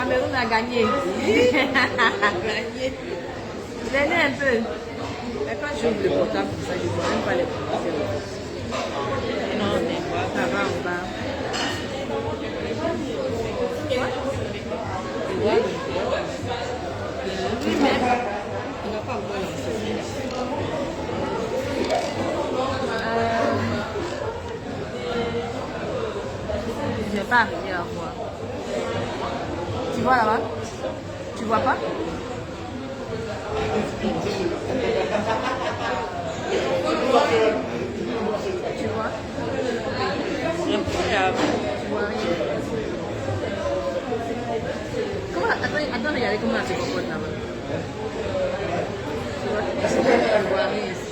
Cameroun a gagné. Venez un peu. Mais quand j'ouvre le portable comme ça, je ne vois même pas les portables. Non, on est quoi? Ça va, on va. Quoi? Oui, mais on n'a pas encore lancé. Je n'ai pas arrivé à voir. Tu vois là-bas? Tu vois pas? Tu vois? Tu vois rien. Comment, attends, regardez comment elle se comporte là-bas. Tu vois? Je vois rien ici.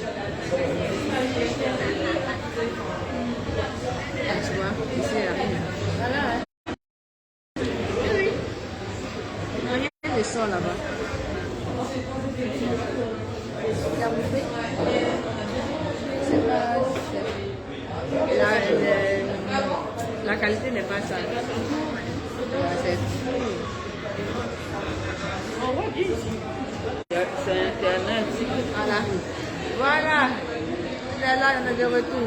Tu vois? Ici, il n'y a rien. Voilà. Oui. Rien ne sort là-bas. La qualité n'est pas ça. On voit bien ici. C'est Internet. Voilà. Voilà. Là, il y en a de retour.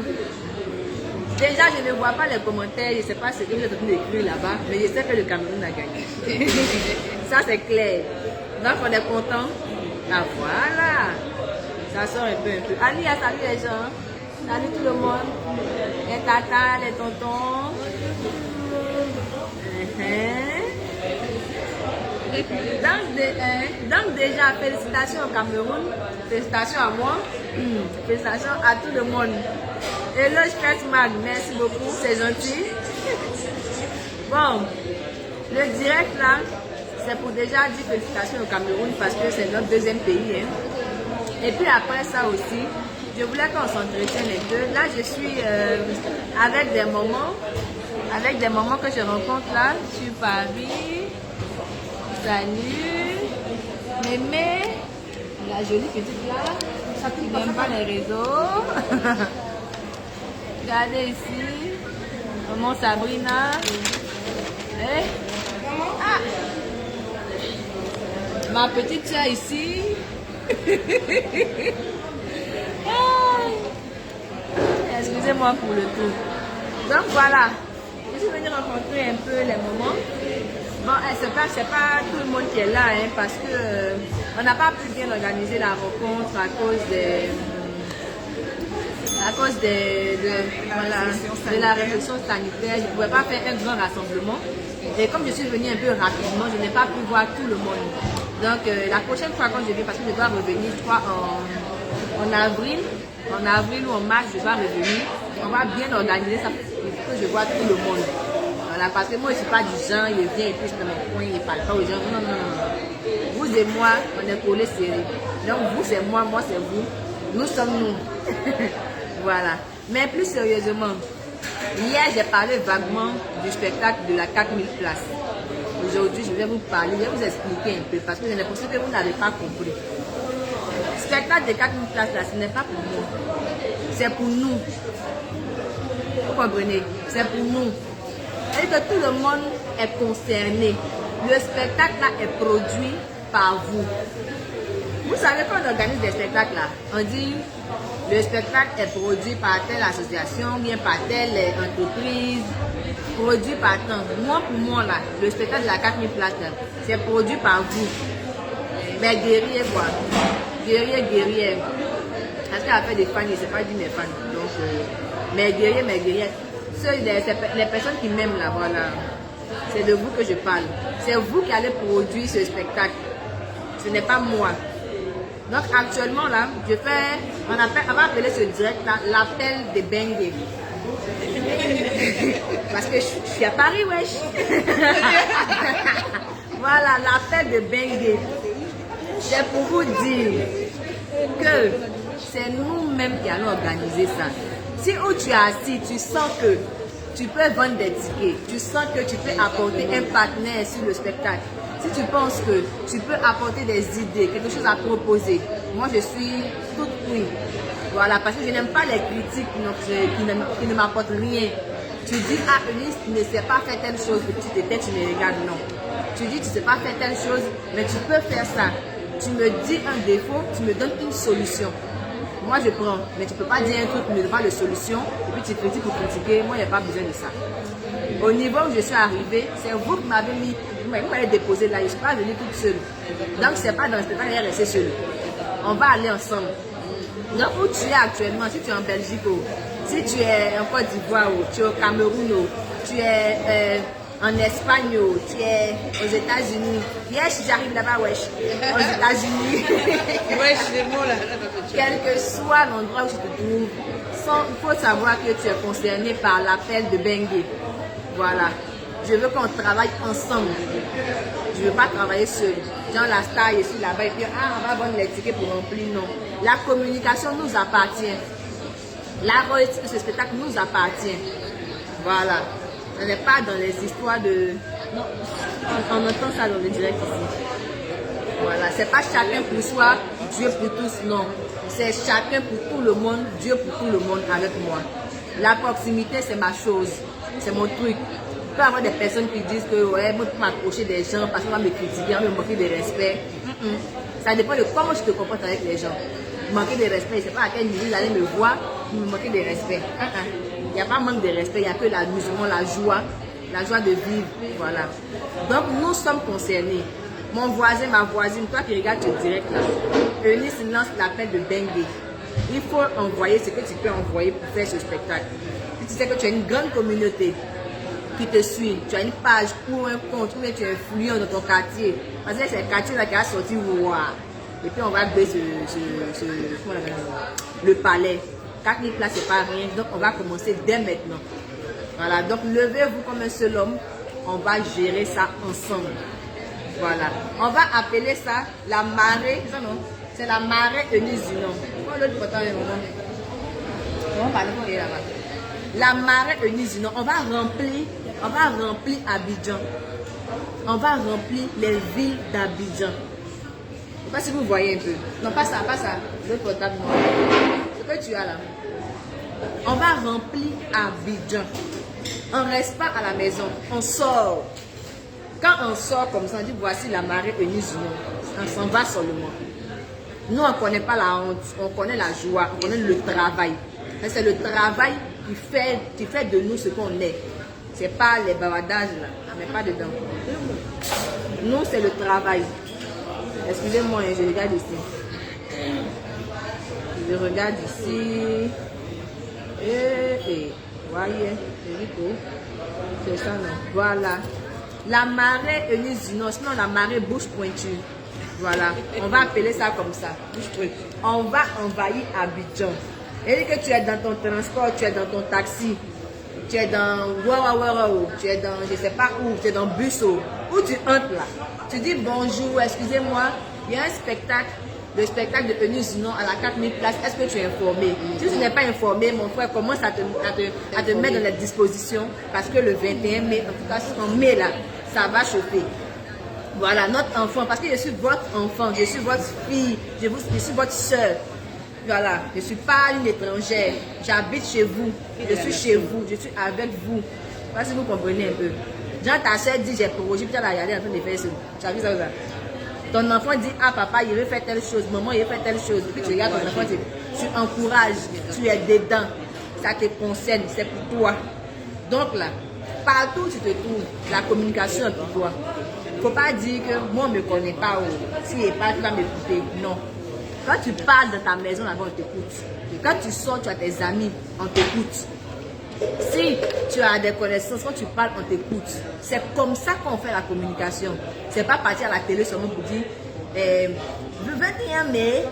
Déjà, je ne vois pas les commentaires. Je ne sais pas ce que vous êtes en train d'écrire là-bas. Mais je sais que le Cameroun a gagné. Ça, c'est clair. Donc, on est content. Ah, voilà. Ça sort un peu. Ali, salut les gens. Salut tout le monde. Les tatas, les tontons. Donc déjà, félicitations au Cameroun. Félicitations à moi. Félicitations à tout le monde. Hello, Stress Mag. Merci beaucoup. C'est gentil. Bon, le direct là, c'est pour déjà dire félicitations au Cameroun parce que c'est notre deuxième pays. Hein. Et puis après ça aussi, je voulais qu'on s'entretienne les deux. Là, je suis avec des moments que je rencontre là sur Paris. Salut, Mémé, la jolie petite là, ça qui n'aime pas les réseaux. Regardez ici, maman Sabrina. Eh? Ah. Ma petite soeur ici. Excusez-moi pour le tout. Donc voilà, je suis venue rencontrer un peu les moments. Bon, c'est pas tout le monde qui est là, hein, parce que on n'a pas pu bien organiser la rencontre à cause de la restriction sanitaire. Je ne pouvais pas faire un grand rassemblement. Et comme je suis venue un peu rapidement, je n'ai pas pu voir tout le monde. Donc la prochaine fois quand je viens, parce que je dois revenir, je crois en avril ou en mars, je dois revenir. On va bien organiser ça pour que je vois tout le monde. Voilà, parce que moi je ne suis pas du genre, il vient et puis je fais mon coin, il ne parle pas aux gens. Non, non, non. Vous et moi, on est collés serrés. Donc vous c'est moi, moi c'est vous. Nous sommes nous. Voilà. Mais plus sérieusement, hier j'ai parlé vaguement du spectacle de la 4000 places. Aujourd'hui je vais vous parler, je vais vous expliquer un peu parce que j'ai l'impression que vous n'avez pas compris. Le spectacle de 4000 places là, ce n'est pas pour moi. C'est pour nous. Vous comprenez? C'est pour nous. Et que tout le monde est concerné. Le spectacle là est produit par vous. Vous savez quand on organise des spectacles là, on dit le spectacle est produit par telle association, bien par telle entreprise, produit par tant. Moi pour moi là, le spectacle de la 4000 places c'est produit par vous. Mais guerrier quoi. Guerrier. Parce qu'elle a fait des fans, je ne sais pas dire mes fans. Donc, mes guerriers. Les personnes qui m'aiment là, voilà. C'est de vous que je parle. C'est vous qui allez produire ce spectacle. Ce n'est pas moi. Donc actuellement là, on va appeler ce direct là l'appel des Bengue. Parce que je suis à Paris, wesh. Voilà, l'appel de Bengue. C'est pour vous dire que c'est nous-mêmes qui allons organiser ça. Si où tu es assis, tu sens que tu peux vendre des tickets, tu sens que tu peux apporter un partenaire sur le spectacle. Si tu penses que tu peux apporter des idées, quelque chose à proposer, moi je suis toute oui. Voilà, parce que je n'aime pas les critiques qui ne m'apportent rien. Tu dis, ah, Eunice, tu ne sais pas faire telle chose, tu te tais, tu me regardes, non. Tu dis, tu ne sais pas faire telle chose, mais tu peux faire ça. Tu me dis un défaut, tu me donnes une solution. Moi, je prends, mais tu ne peux pas dire un truc, mais pas de solution, et puis tu critiques pour critiquer. Moi, il n'y a pas besoin de ça. Au niveau où je suis arrivée, c'est vous qui m'avez mis, vous m'avez déposé là, je ne suis pas venue toute seule. Donc, c'est pas dans le spectacle, elle est restée seule. On va aller ensemble. Donc, où tu es actuellement, si tu es en Belgique, si tu es en Côte d'Ivoire, tu es au Cameroun, tu es en Espagne, tu es aux États-Unis. Yes, j'arrive là-bas, wesh. Aux États-Unis. Wesh, les mots là. Quel que soit l'endroit où tu te trouves, il faut savoir que tu es concerné par l'appel de Bengue. Voilà. Je veux qu'on travaille ensemble. Je ne veux pas travailler seul. Genre la star, je suis là-bas et puis on va vendre les tickets pour remplir. Non. La communication nous appartient. La royauté de ce spectacle nous appartient. Voilà. On n'est pas dans les histoires de... Non, on entend ça dans le direct ici. Voilà, c'est pas chacun pour soi, Dieu pour tous, non. C'est chacun pour tout le monde, Dieu pour tout le monde avec moi. La proximité, c'est ma chose, c'est mon truc. Il peut y avoir des personnes qui disent que ouais, moi, pour m'approcher des gens parce qu'on va me critiquer, on va me manquer de respect. Ça dépend de comment je te comporte avec les gens. Manquer de respect, c'est pas à quel niveau vous allez me voir, vous me manquez de respect. Il n'y a pas manque de respect, il n'y a que l'amusement, la joie de vivre. Voilà. Donc nous sommes concernés. Mon voisin, ma voisine, toi qui regardes ce direct là, Eunice lance l'appel de Bengue. Il faut envoyer ce que tu peux envoyer pour faire ce spectacle. Si tu sais que tu as une grande communauté qui te suit, tu as une page ou un compte, ou tu es influent dans ton quartier. Parce que c'est le quartier là qui a sorti, wow. Et puis on va créer le palais. 4000 places, c'est pas rien. Donc on va commencer dès maintenant. Voilà. Donc levez-vous comme un seul homme. On va gérer ça ensemble. Voilà. On va appeler ça la marée. Ça non. C'est la marée Eunice Zinon. La marée Eunice Zinon. On va remplir Abidjan. On va remplir les villes d'Abidjan. Je ne sais pas si vous voyez un peu. Non, pas ça, pas ça. Le portable, non. Ce que tu as là. On va remplir Abidjan. On ne reste pas à la maison. On sort. Quand on sort comme ça, on dit voici la marée Eunice Zinon. On s'en va seulement. Nous, on ne connaît pas la honte. On connaît la joie. On connaît le travail. C'est le travail qui fait de nous ce qu'on est. Ce n'est pas les bavadages là. On n'est pas dedans. Nous, c'est le travail. Excusez-moi, je regarde ici. Je regarde ici. Voyez, c'est ça, non? Voilà. La marée Eunice Zinon, sinon la marée bouche pointue. Voilà. On va appeler ça comme ça. Bouche pointue. On va envahir Abidjan. Et que tu es dans ton transport, tu es dans ton taxi, tu es dans tu es dans je ne sais pas où, tu es dans Busso, où tu entres là. Tu dis bonjour, excusez-moi, il y a un spectacle, le spectacle de Eunice Zinon à la 4000 places. Est-ce que tu es informé? Si tu n'es pas informé, mon frère, commence à te mettre dans les dispositions parce que le 21 mai, en tout cas en mai là, ça va chauffer. Voilà, notre enfant, parce que je suis votre enfant, je suis votre fille, je suis votre soeur. Voilà, je ne suis pas une étrangère, j'habite chez vous, je suis chez vous, je suis avec vous. Je ne sais pas si vous comprenez un peu. Genre ta soeur dit j'ai prorogé, puis tu vas regarder en train de faire ça. Tu as vu ça ou ça? Ton enfant dit ah papa il veut faire telle chose, maman il veut faire telle chose. Puis tu regardes ton enfant, tu encourages, tu es dedans, ça te concerne, c'est pour toi. Donc là, partout où tu te trouves, la communication est pour toi. Il ne faut pas dire que moi on ne me connaît pas, s'il n'est pas, tu vas m'écouter. Non. Quand tu parles dans ta maison, là-bas, on t'écoute. Quand tu sors, tu as tes amis, on t'écoute. Si tu as des connaissances, quand tu parles, on t'écoute. C'est comme ça qu'on fait la communication. C'est pas partir à la télé seulement pour dire le 21 mai,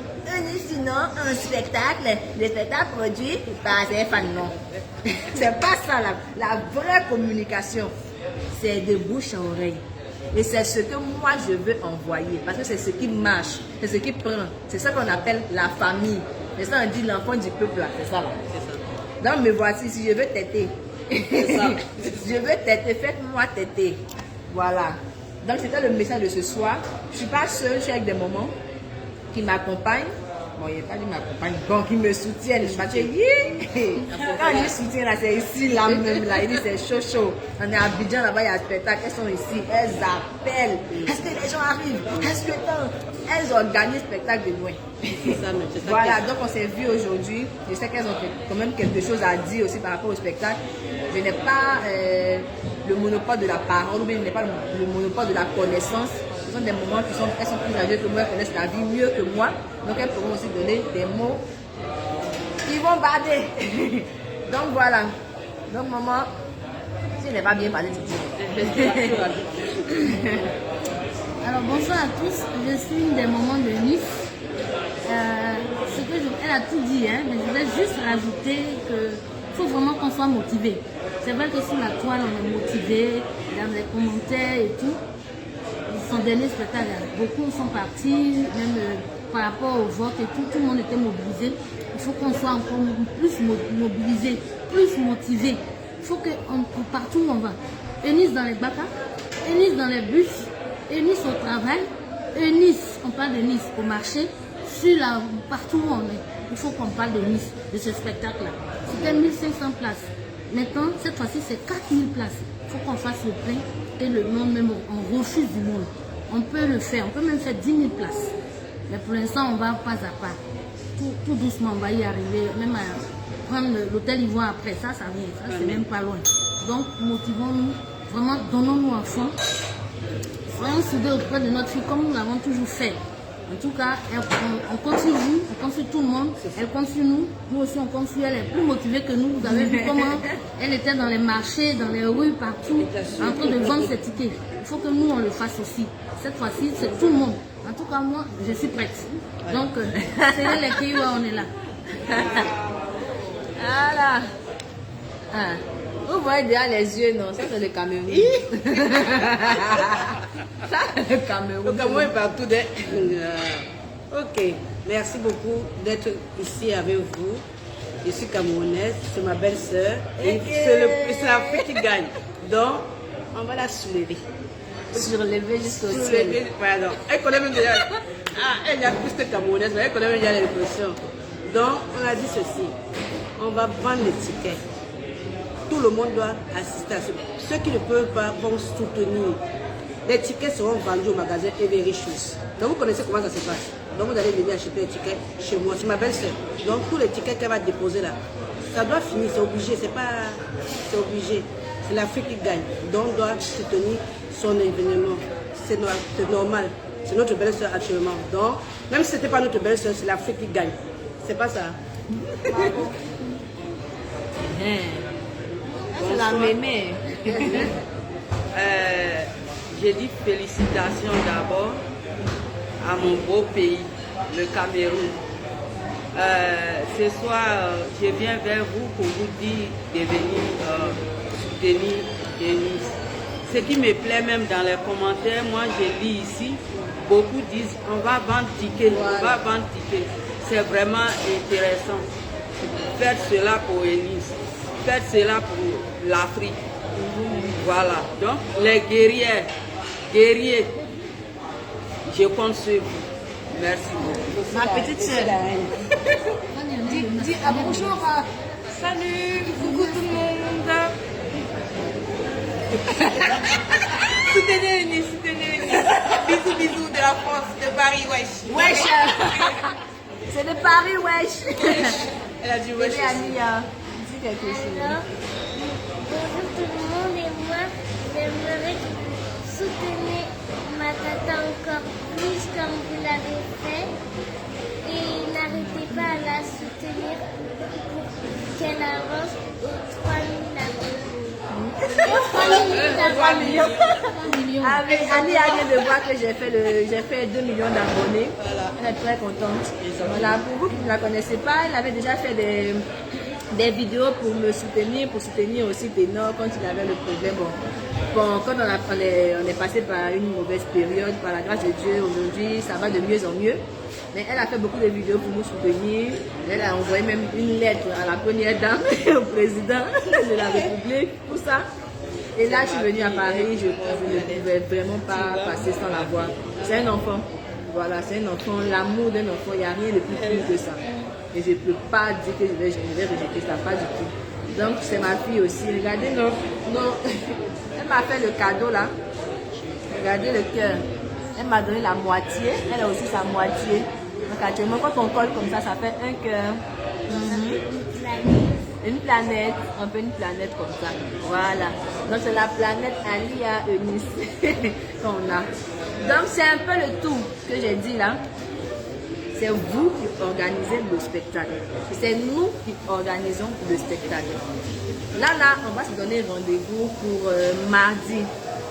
sinon un spectacle, le spectacle produit par un fan. Non. C'est pas ça. La vraie communication, c'est de bouche à oreille. Et c'est ce que moi je veux envoyer. Parce que c'est ce qui marche. C'est ce qui prend. C'est ça qu'on appelle la famille. C'est ça qu'on dit l'enfant du peuple. C'est ça. Donc me voici. Si je veux t'aider. Je veux t'aider. Faites-moi t'aider. Voilà. Donc c'était le message de ce soir. Je ne suis pas seule. Je suis avec des mamans qui m'accompagnent. Bon, il n'y a pas de ma compagne, bon, qui me soutiennent. Je vais dire, quand je soutiens là, c'est ici, là même, là, il dit c'est chaud, chaud. On est à Abidjan, là-bas, il y a un spectacle, elles sont ici, elles appellent. Est-ce que les gens arrivent? Est-ce que elles organisent le spectacle de loin. C'est ça, mais c'est ça. Voilà, donc on s'est vu aujourd'hui. Je sais qu'elles ont quand même quelque chose à dire aussi par rapport au spectacle. Je n'ai pas le monopole de la parole, ou bien je n'ai pas le monopole de la connaissance. Ce sont des moments elles sont plus âgées que moi, elles connaissent la vie mieux que moi. Donc elles pourront aussi donner des mots qui vont bader. Donc voilà. Donc maman, si je n'ai pas bien parlé, tu dis. Alors bonsoir à tous, je suis une des mamans de Nice. Elle a tout dit, hein, mais je voulais juste rajouter qu'il faut vraiment qu'on soit motivé. C'est vrai que sur la toile, on est motivé, dans les commentaires et tout. Son dernier spectacle, beaucoup sont partis, même par rapport au vote et tout le monde était mobilisé. Il faut qu'on soit encore plus mobilisé, plus motivé. Il faut que partout où on va, unisse dans les bacs, unisse dans les bus, unisse au travail, unisse, on parle de Nice au marché, partout où on est. Il faut qu'on parle de Nice, de ce spectacle-là. C'était 1500 places. Maintenant, cette fois-ci, c'est 4000 places. Il faut qu'on fasse le plein et le monde même, on refuse du monde. On peut le faire, on peut même faire 10 000 places. Mais pour l'instant, on va pas à pas. Tout doucement, on va y arriver. Même à prendre l'hôtel Ivoire après, ça vient. Ça, c'est même pas loin. Donc, motivons-nous, vraiment, donnons-nous à fond. Soyons soudés auprès de notre fille comme nous l'avons toujours fait. En tout cas, on continue, tout le monde, elle continue, nous aussi on continue, elle est plus motivée que nous. Vous avez vu comment elle était dans les marchés, dans les rues, partout, en train de vendre ses tickets. Il faut que nous on le fasse aussi. Cette fois-ci, c'est tout le monde. En tout cas, moi, je suis prête. Donc, c'est les pays où on est là. Voilà. Ah. Vous voyez déjà les yeux, non? Ça, c'est le Cameroun. Ça, c'est le Cameroun. Le Cameroun est partout. Ok, merci beaucoup d'être ici avec vous. Je suis camerounaise, c'est ma belle-sœur. Et c'est l'Afrique qui gagne. Donc, on va la soulever. Surlever jusqu'au ciel. Pardon. Elle connaît même déjà. Elle est plus que camerounaise, mais elle connaît même déjà l'expression. Donc, on a dit ceci. On va vendre les tickets. Tout le monde doit assister à ce. Ceux qui ne peuvent pas vont soutenir. Les tickets seront vendus au magasin Every Shoes. Donc vous connaissez comment ça se passe. Donc vous allez venir acheter les tickets chez moi. C'est ma belle-sœur. Donc tous les tickets qu'elle va déposer là, ça doit finir. C'est obligé. C'est obligé. C'est l'Afrique qui gagne. Donc on doit soutenir son événement. C'est normal. C'est notre belle-sœur actuellement. Donc même si ce n'était pas notre belle-sœur, c'est l'Afrique qui gagne. C'est pas ça. C'est la mémé. Je dis félicitations d'abord à mon beau pays, le Cameroun. Ce soir, je viens vers vous pour vous dire de venir soutenir Denise. Ce qui me plaît même dans les commentaires, moi je lis ici, beaucoup disent on va vendre ticket, on va vendre ticket. C'est vraiment intéressant. Faites cela pour Denise. Faites cela pour l'Afrique. Voilà. Donc, les guerriers, je compte sur vous. Merci beaucoup. Ma petite sœur. Dis bonjour. Salut, coucou tout le monde. Soutenez Nice. Bisous, bisous de la France, de Paris, wesh. Wesh. C'est de Paris, wesh. Elle a dit wesh. Dis quelque chose. Alors, bonjour tout le monde et moi, j'aimerais soutenir ma tata encore plus comme vous l'avez fait. Et n'arrêtez pas à la soutenir pour qu'elle avance aux 3 000 abonnés. 3 millions. Annie vient de voir que j'ai fait 2 millions d'abonnés. Elle est très contente. Voilà, pour vous qui ne la connaissez pas, elle avait déjà fait des vidéos pour me soutenir, pour soutenir aussi Ténor quand il avait le problème. Bon, quand on est passé par une mauvaise période, par la grâce de Dieu, aujourd'hui, ça va de mieux en mieux. Mais elle a fait beaucoup de vidéos pour nous soutenir. Elle a envoyé même une lettre à la première dame, au président de la République, tout ça. Et là, je suis venue à Paris, je ne pouvais vraiment pas passer sans la voir. C'est un enfant. Voilà, c'est un enfant, l'amour d'un enfant, il n'y a rien de plus pur que ça. Et je ne peux pas dire que je vais rejeter ça, pas du tout. Donc c'est ma fille aussi. Regardez, non. Elle m'a fait le cadeau là. Regardez le cœur. Elle m'a donné la moitié. Elle a aussi sa moitié. Donc actuellement, quand on colle comme ça fait un cœur. Une planète, un peu une planète comme ça. Voilà. Donc c'est la planète Alia Eunice qu'on a. Donc c'est un peu le tout que j'ai dit là. C'est vous qui organisez le spectacle. C'est nous qui organisons le spectacle. Là, on va se donner rendez-vous pour mardi.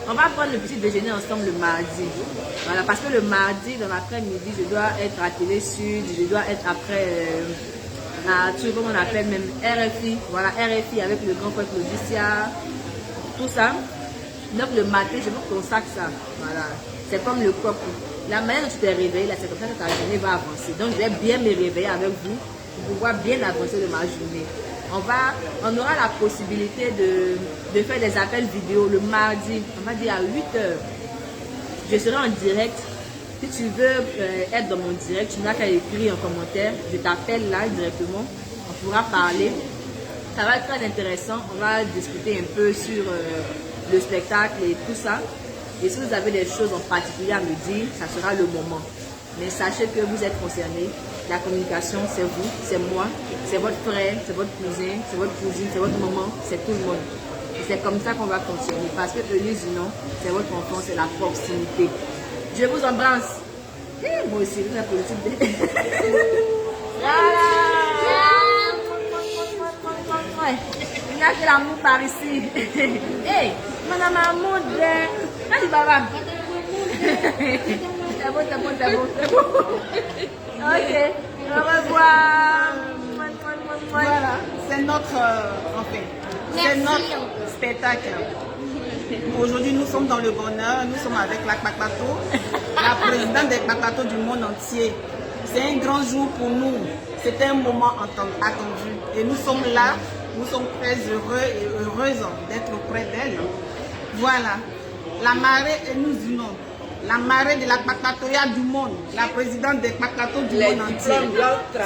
On va prendre le petit déjeuner ensemble le mardi. Voilà, parce que le mardi, dans l'après-midi, je dois être à Télé Sud, je dois être après à tout, comme on appelle même RFI. Voilà, RFI avec le grand frère Claudicia, tout ça. Donc le matin, je vous consacre ça. Voilà, c'est comme le coq. La manière dont tu t'es réveillé, là, c'est comme ça que ta journée va avancer. Donc, je vais bien me réveiller avec vous pour pouvoir bien avancer de ma journée. On aura la possibilité de faire des appels vidéo le mardi, on va dire à 8h. Je serai en direct. Si tu veux être dans mon direct, tu n'as qu'à écrire en commentaire. Je t'appelle là directement. On pourra parler. Ça va être très intéressant. On va discuter un peu sur le spectacle et tout ça. Et si vous avez des choses en particulier à me dire, ça sera le moment. Mais sachez que vous êtes concernés. La communication, c'est vous, c'est moi, c'est votre frère, c'est votre cousin, c'est votre cousine, c'est votre maman, c'est tout le monde. Et c'est comme ça qu'on va continuer. Parce que Eunice Dunant, c'est votre enfant, c'est la proximité. Je vous embrasse. Et moi aussi, vous êtes politique. Voilà. Il y a que l'amour par ici. Hey, madame Amoud. Allez, baba. C'est bon. Ok, au revoir. Voilà, c'est notre, c'est notre spectacle. Aujourd'hui, nous sommes dans le bonheur. Nous sommes avec la Kpakpato, la présidente des Kpakpato du monde entier. C'est un grand jour pour nous. C'était un moment attendu. Et nous sommes là. Nous sommes très heureux et heureuses d'être auprès d'elle. Voilà. La marée et nous unons. La marée de la Kpakpatoya du monde. La présidente des Kpakpato du monde entier.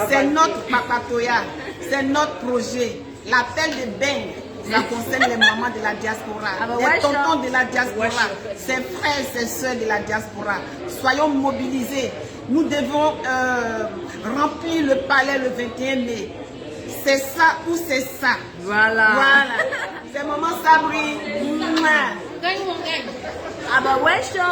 C'est notre Kpakpatoya. C'est notre projet. L'appel de Beng. Ça concerne les mamans de la diaspora, les tontons de la diaspora, ses frères, ses soeurs de la diaspora. Soyons mobilisés. Nous devons remplir le palais le 21 mai. C'est ça ou c'est ça. Voilà. C'est maman Sabri. Abawesho.